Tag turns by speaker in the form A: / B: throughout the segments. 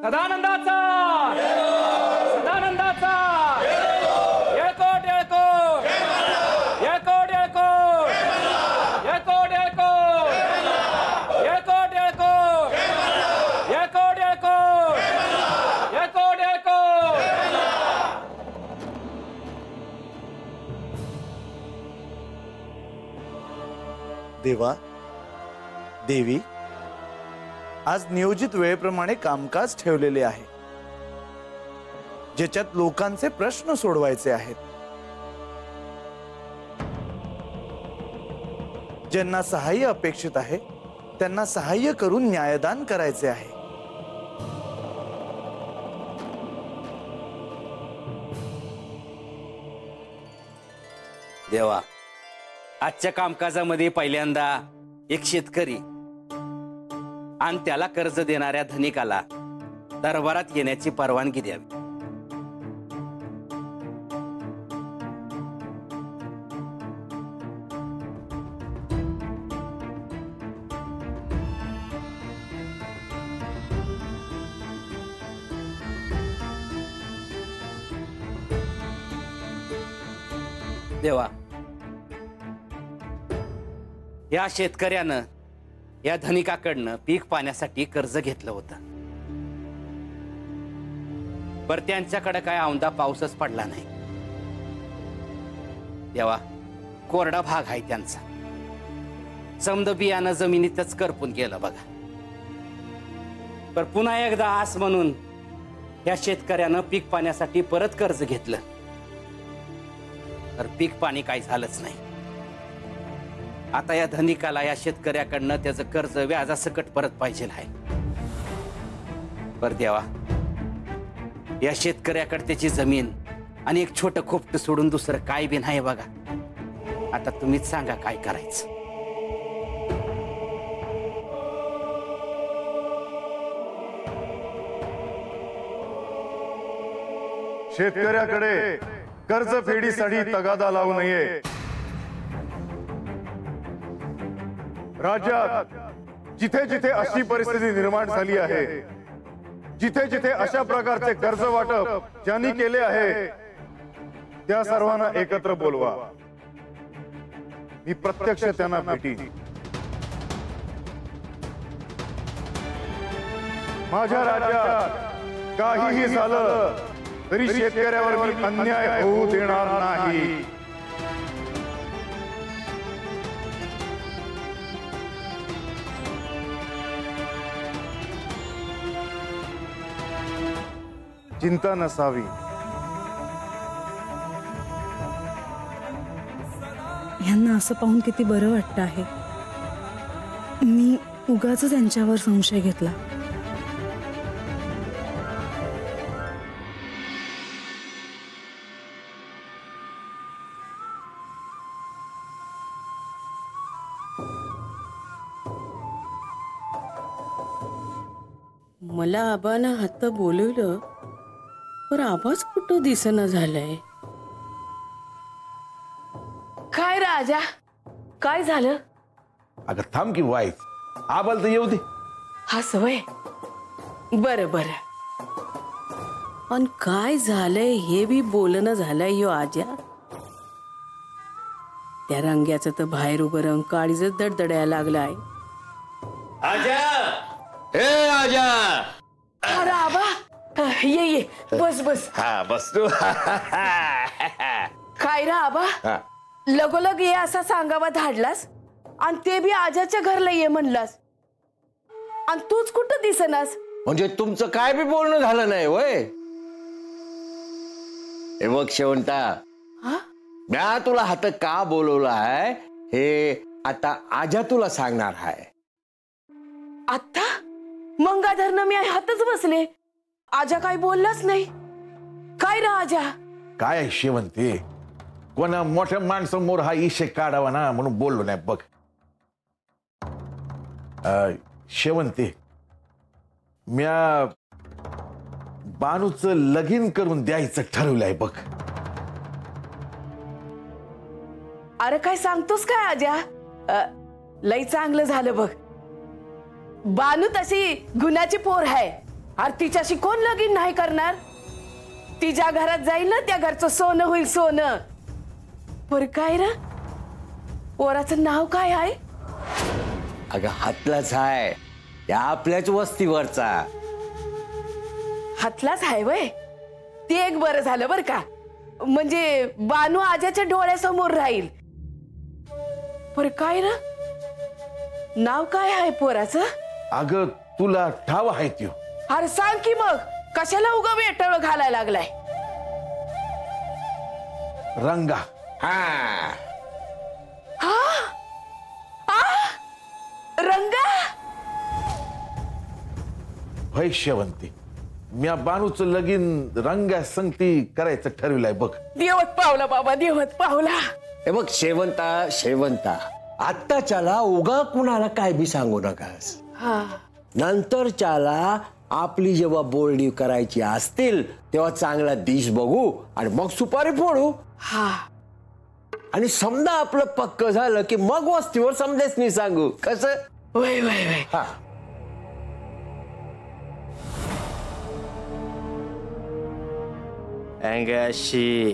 A: सदानंदाचा सदानंदाचा येळकोट येळकोट येळकोट येळकोट येळकोट येळकोट येळकोट येळकोट येळकोट येळकोट येळकोट
B: देवा देवी, आज नियोजित वेळेप्रमाणे कामकाज ठेवलेले आहे, ज्याच्यात लोकांचे प्रश्न सोडवायचे आहेत, ज्यांना सहाय्य अपेक्षित आहे त्यांना सहाय्य करून न्यायदान करायचे आहे।
C: देवा, आजच्या कामकाजामध्ये पहिल्यांदा एक शेतकरी आणि त्याला कर्ज देणाऱ्या धनिकाला दरबारात येण्याची परवानगी द्यावी। देवा, या शेतकऱ्यानं या धनिकाकडनं पीक पाण्यासाठी कर्ज घेतलं होतं, पर त्यांच्याकडे काय औंदा पाऊसच पडला नाही। देवा, कोरडा भाग आहे त्यांचा, समद बियाणं जमिनीतच करपून गेलं बघा। पर पुन्हा एकदा आस म्हणून या शेतकऱ्यानं पीक पाण्यासाठी परत कर्ज घेतलं, तर पीक पाणी काही झालंच नाही। आता या धनिकाला या शेतकऱ्याकडनं त्याचं कर्ज व्याजासकट परत पाहिजे आहे। पर देवा, या शेतकऱ्याकडे त्याची जमीन आणि एक छोटं खोपट सोडून दुसरं काय बी नाही बघा। आता तुम्हीच सांगा काय करायचं।
D: शेतकऱ्याकडे कर्ज फेडीसाठी तगादा लावू नये। राज्यात जिथे जिथे अशी परिस्थिती निर्माण झाली आहे, जिथे जिथे अशा प्रकारचे कर्ज वाटप ज्यांनी केले आहे, त्या सर्वांना एकत्र बोलवा। मी प्रत्यक्ष त्यांना भेटीन। माझ्या राज्यात काहीही झालं तरी शेतकऱ्यावर मी अन्याय होऊ देणार नाही। चिंता नसावी।
E: यांना असं पाहून किती बरं वाटतं आहे। मी उगाच त्यांच्यावर संशय घेतला।
F: मला आबानं हात बोलवलं, पर आवाज कुठं दिसना झालाय। काय राजा, काय झालं?
G: अगं थांब की वाईफ, आबाल तर येऊ दे।
F: हा सवय, बरं बरं। पण काय झालंय हे बी बोलणं झालंय यो आजा। त्या रंग्याचं तर बाहेर उभं रंग काळीजच दडदडायला लागलाय।
C: आजा,
G: ए आजा,
F: अरे आबा, ये ये, बस बस।
G: हा बस तू।
F: काय रा आबा, लगोलग ये असा सांगावा धाडलास आणि ते बी आजाच्या घरला ये म्हणलास, आणि तूच कुठं दिसनास?
H: म्हणजे तुमचं काय बी बोलणं झालं नाही वय? हे बघ शेवंता, म्या तुला हात का बोलवलं आहे हे आता आजा तुला सांगणार आहे।
F: आता मंगाधरनं मी हातच बसले, आजा काय बोललाच नाही। काय रा आजा?
G: काय शेवंती, कोणा मोठ्या माणसामोर हा इशे काढावा ना म्हणून बोललो नाही बघ। शेवंती, म्या बानूचं लगीन करून द्यायचं ठरवलंय बघ।
F: अरे काय सांगतोस काय आजा? लई चांगलं झालं बघ। बानू तशी गुणाची पोर आहे, अरे तिच्याशी कोण लगीन नाही करणार? ती ज्या घरात जाईल ना त्या घरचं सोनं होईल सोनं. पर काय रे, पोराचं नाव काय आहे?
H: अगं हातलाच आहे, त्या आपल्याच वस्तीवरचा.
F: हातलाच आहे वय? ते एक बरं झालं बर का, म्हणजे बानू आजाच्या डोळ्यासमोर राहील. पर काय रे, नाव काय आहे पोराचं?
G: अगं तुला ठाव आहे त्यो.
F: अरे सांग की मग, कशाला उगा वेटळ घालायला लागलाय?
G: रंगा.
H: हा
F: रंगा?
G: भैष्यवंती, म्या बानूचं लगीन रंगा संगती करायचं ठरविलंय बघ.
F: देवत पावला बाबा, देवत पावला.
H: हे बघ शेवंता, आत्ताच्याला उगा कुणाला काय बी सांगू नकास. नंतरच्याला आपली जेव्हा बोलणी करायची असतील तेव्हा चांगला दिश बघू आणि मग सुपारी फोडू. आणि समजा आपलं पक्क झालं की मग वस्तीवर समजेच नाही सांगू. कसं?
F: वय वय वय.
H: हा.
I: अंगाशी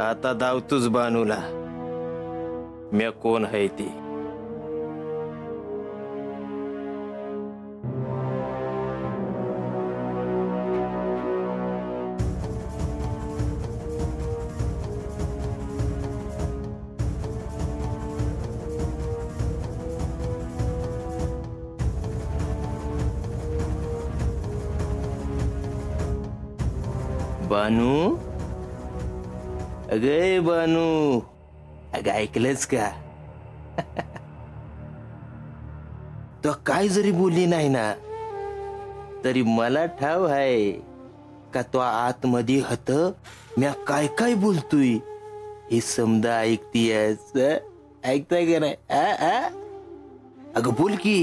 I: आता धावतोच बानूला. म्या कोण आहे ती? बानू, अगे बानू, अगं ऐकलंच का? तो काय जरी बोलली नाही ना तरी मला ठाव आहे का तो आतमध्ये हत म्या काय काय बोलतोय हे समजा ऐकतीयस. ऐकताय का नाही? अगं बोल की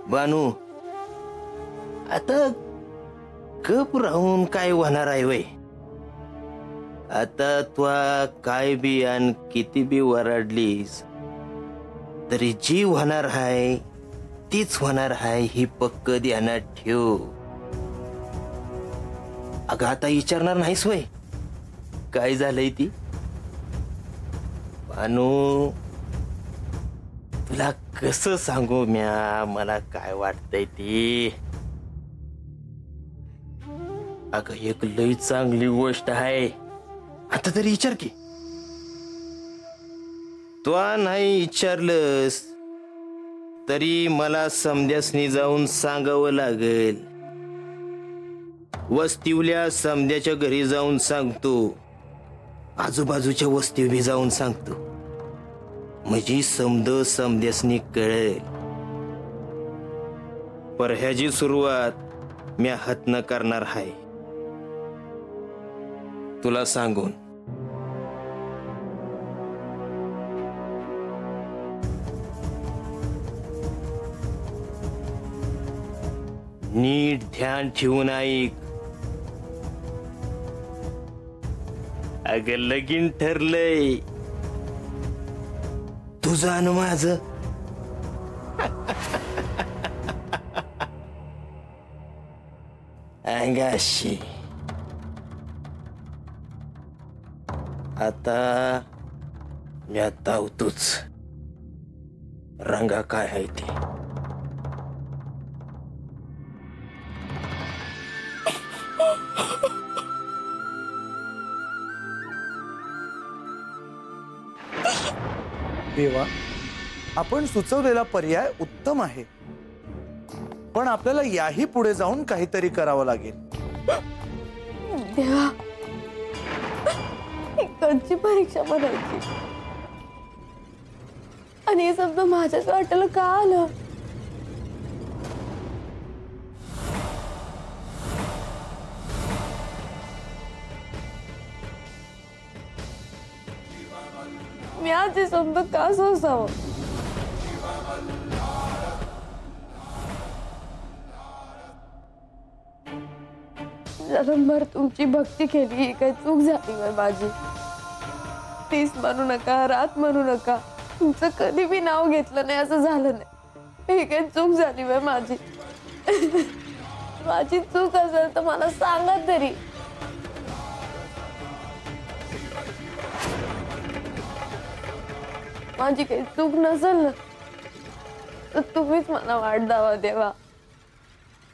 I: बानू. आता गप राहून काय होणार आहे वय? आता तू काय बी आणि किती बी वराडलीस तरी जी होणार आहे तीच होणार आहे ही पक्क ध्यानात ठेव. अगं आता विचारणार नाहीस वय काय झालंय ती? बानू, तुला कसं सांगू म्या मला काय वाटतंय ती? अगं एक लई चांगली गोष्ट आहे, आता तरी विचार की. तू नाही विचारलंस तरी मला समद्यासनी जाऊन सांगावं लागेल. वस्तीवल्या समद्याच्या घरी जाऊन सांगतो, आजूबाजूच्या वस्तीवर बी जाऊन सांगतो, म्हणजे समद्यासनी कळेल. पर ह्याची सुरुवात मी हातनं करणार आहे तुला सांगून. नीट ध्यान ठेवून ऐक. अगं लगीन ठरलंय तुझं आणि माझं. अंगाशी आता मी आता होतोच. रंगा काय आहे ते?
B: देवा, आपण सुचवलेला पर्याय उत्तम आहे, पण आपल्याला याही पुढे जाऊन काहीतरी करावं लागेल.
F: देवा, कधी परीक्षा बनायची आणि हे समजा माझ्याच वाटेला का आलं? मी आज हे समजा का सोसावं? जन्मभर तुमची भक्ती केली, ही काही चूक झाली माझी. तीच म्हणू नका, रात म्हणू नका, तुमचं कधी बी नाव घेतलं नाही असं झालं नाही. ही काही चूक झाली बाई माझी. माझी चूक असेल तर मला सांगा तरी. माझी काही चूक नसेल ना तर तुम्हीच मला वाट दावा देवा.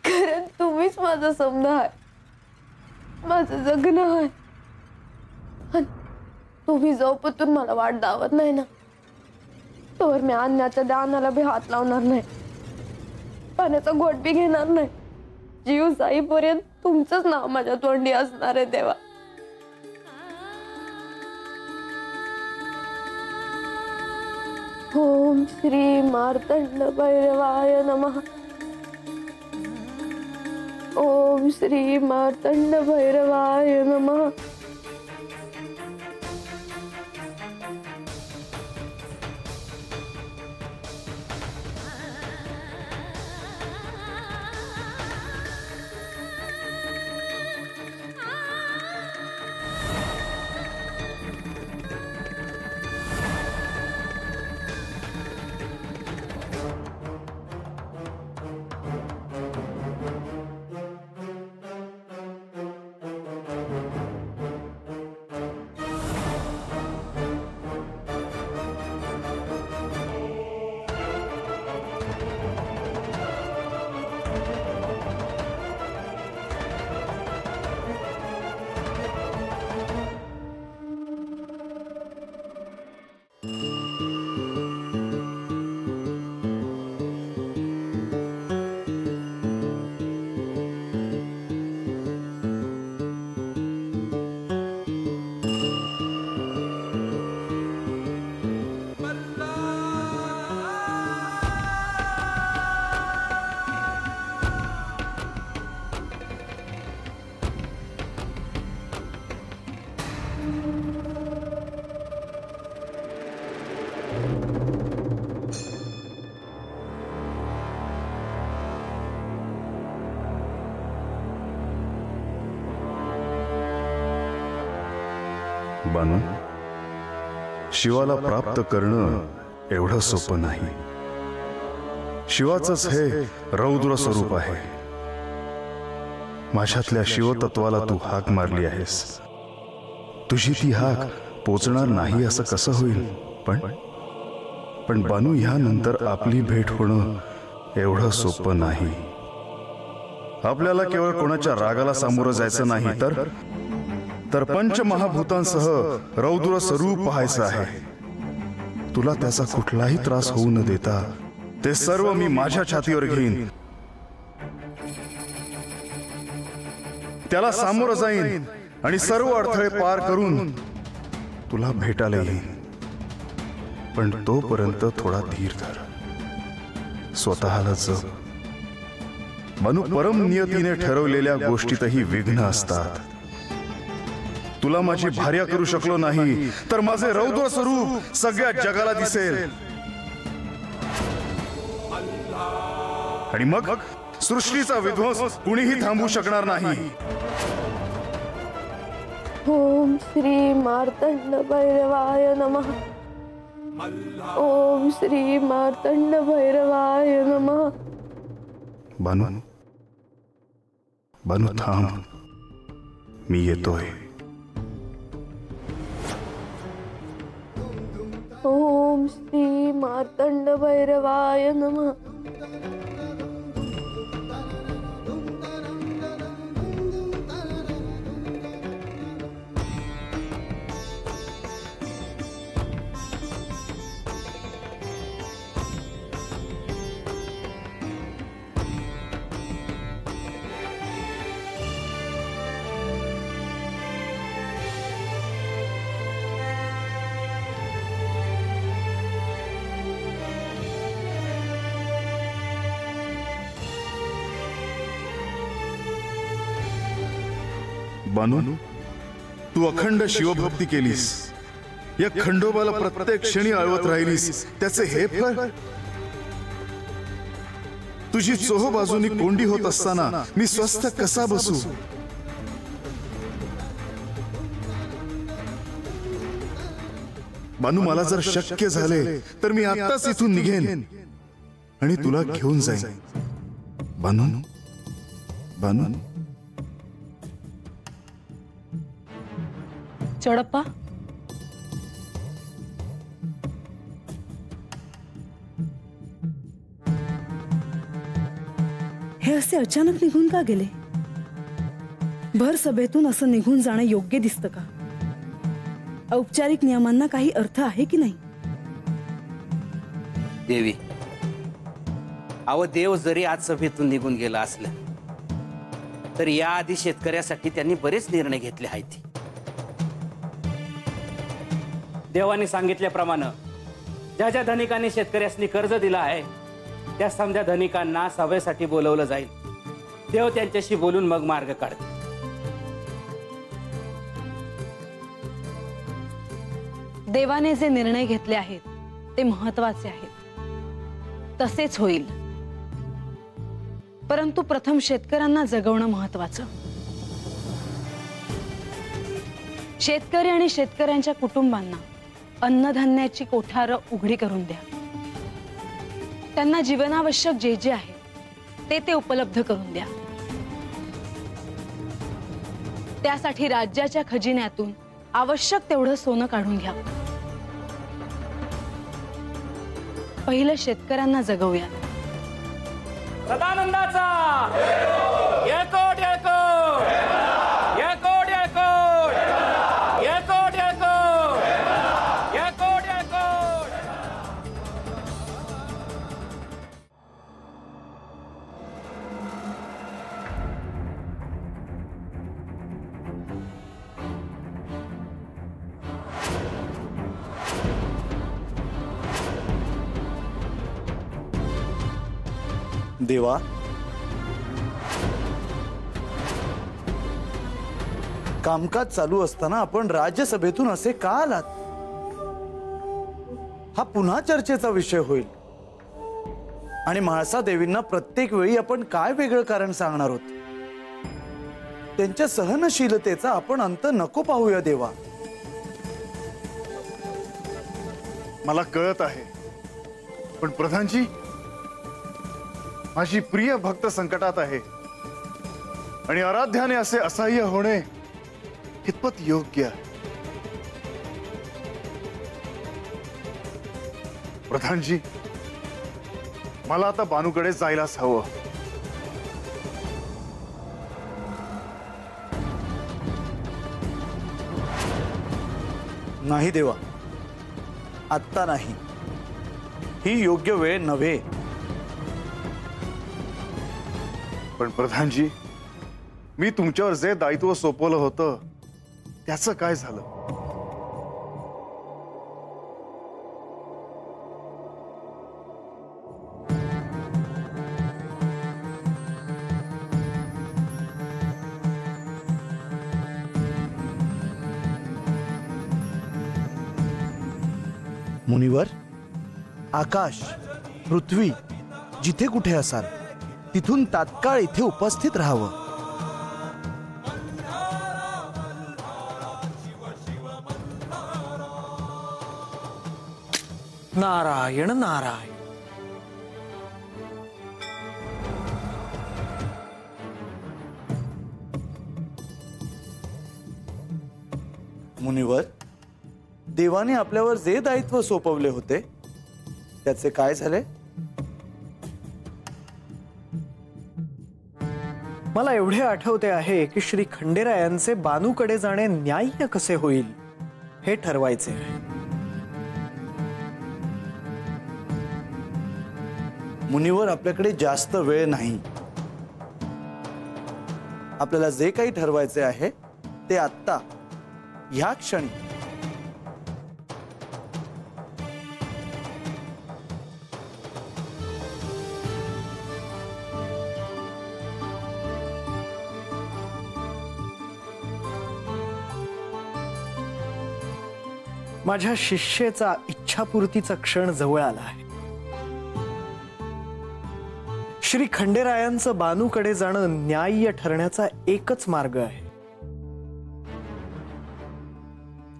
F: कारण तुम्हीच माझा समजा आहे, माझं जगणं आहे. तुम्ही जोपर्यंत मला वाट दावत नाही ना तोवर मी अन्नाच्या दानाला बी हात लावणार नाही, पाण्याचा घोट बी घेणार नाही. जीव जाईपर्यंत तुमचंच नाव माझ्या तोंडी असणार आहे देवा. ओम श्री मार्तंड भैरवाय नमः. ओम श्री मार्तंड भैरवाय नमः.
D: बानू, शिवाला प्राप्त करणं एवढं सोपं नाही. शिवाचंच हे रौद्र स्वरूप आहे. माझ्यातल्या शिवतत्वाला तू हाक मारली आहेस. तुझी ती हाक पोचणार नाही असं कसं होईल? पण बानू, ह्यानंतर आपली भेट होणं एवढं सोपं नाही. आपल्याला केवळ कोणाच्या रागाला सामोरं जायचं नाही तर पंचमहाभूतांसह रौद्र स्वरूप पाहायचं आहे. तुला त्याचा कुठलाही त्रास होऊ न देता ते सर्व मी माझ्या छातीवर घेईन. त्याला सामोरं जाईन आणि सर्व अडथळे पार करून तुला भेटायला येईन. पण तोपर्यंत थोडा धीर धर, स्वतःला जप. बानू, परम नियतीने ठरवलेल्या गोष्टीतही विघ्न असतात. तुला माझी भार्या करू शकलो नाही तर माझे रौद्र स्वरूप सगळ्या जगाला दिसेल आणि मग सृष्टीचा विध्वंस कुणीही थांबवू शकणार नाही.
F: ओम श्री मार्तंड भैरवाय नमः. ओम श्री मार्तंड भैरवाय नमः.
D: बानू, बानू थांब, मी येतोय.
F: ओम श्री मार्तंड भैरवाय नमः.
D: बानू, तू अखंड शिवभक्ती केलीस. या खंडोबाला प्रत्येक क्षणी आळवत राहिलीस. त्याचे हे फळ. तुझी चोह बाजूनी कोंडी होत असताना मी स्वस्थ कसा बसू? बानू, मला जर शक्य झाले तर मी आत्ताच इथून निघेन. आणि तुला घेऊन जाईन. बानू, बानू.
E: चोडप्पा, हे असे अचानक निघून का गेले? भर सभेतून असं निघून जाणं योग्य दिसतं का? औपचारिक नियमांना काही अर्थ आहे की नाही?
C: देवी, अहो देव जरी आज सभेतून निघून गेला असलं तर याआधी शेतकऱ्यासाठी त्यांनी बरेच निर्णय घेतले आहेत. देवाने सांगितल्याप्रमाणे ज्या ज्या धनिकांनी शेतकऱ्यांनी कर्ज दिलं आहे त्या समध्या धनिकांना सभेसाठी बोलवलं जाईल. देव त्यांच्याशी बोलून मग मार्ग काढतील.
E: देवाने जे निर्णय घेतले आहेत ते महत्वाचे आहेत, तसेच होईल. परंतु प्रथम शेतकऱ्यांना जगवणं महत्वाचं. शेतकरी आणि शेतकऱ्यांच्या कुटुंबांना अन्नधान्याची कोठारं उघडी करून द्या. त्यांना जीवनावश्यक जे जे आहे ते उपलब्ध करून द्या. त्यासाठी राज्याच्या खजिन्यातून आवश्यक तेवढं सोनं काढून घ्या. पहिलं शेतकऱ्यांना जगवूया.
A: सदानंदाचा येळकोट येळकोट येळकोट येळकोट येळकोट येळकोट येळकोट येळकोट.
B: देवा, कामकाज चालू असताना आपण राज्यसभेतून असे का आलात? हा पुन्हा चर्चेचा विषय होईल. आणि म्हाळसा देवींना प्रत्येक वेळी आपण काय वेगळं कारण सांगणार आहोत? त्यांच्या सहनशीलतेचा आपण अंत नको पाहूया देवा.
D: मला कळत आहे, पण प्रधानजी, माझी प्रिय भक्त संकटात आहे आणि आराध्याने असे असह्य होणे कितपत योग्य? प्रधानजी, मला आता बानूकडे जायलाच हवं.
B: नाही देवा, आत्ता नाही. ही योग्य वेळ नव्हे.
D: पण प्रधानजी, मी तुमच्यावर जे दायित्व सोपवलं होतं त्याचं काय झालं?
B: मुनिवर, आकाश, पृथ्वी जिथे कुठे असाल तिथून तात्काळ इथे उपस्थित राहावं.
J: नारायण नारायण.
B: मुनिवर, देवाने आपल्यावर जे दायित्व सोपवले होते त्याचे काय झाले?
J: मला एवढे आठवते आहे की श्री खंडेरायांचे बानूकडे जाणे न्याय्य कसे होईल हे ठरवायचे आहे.
B: मुनिवर, आपल्याकडे जास्त वेळ नाही. आपल्याला जे काही ठरवायचे आहे ते आत्ता, ह्या क्षणी.
J: माझ्या शिष्येचा इच्छापूर्तीचा क्षण जवळ आला आहे. श्री खंडेरायांचं बानूकडे जाणं न्याय्य ठरण्याचा एकच मार्ग आहे,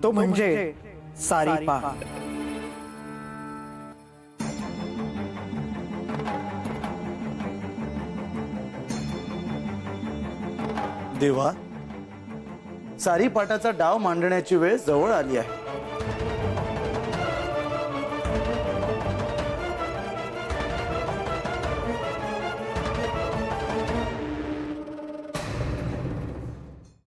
J: तो म्हणजे सारीपाट.
B: देवा, सारी पाटाचा डाव मांडण्याची वेळ जवळ आली आहे.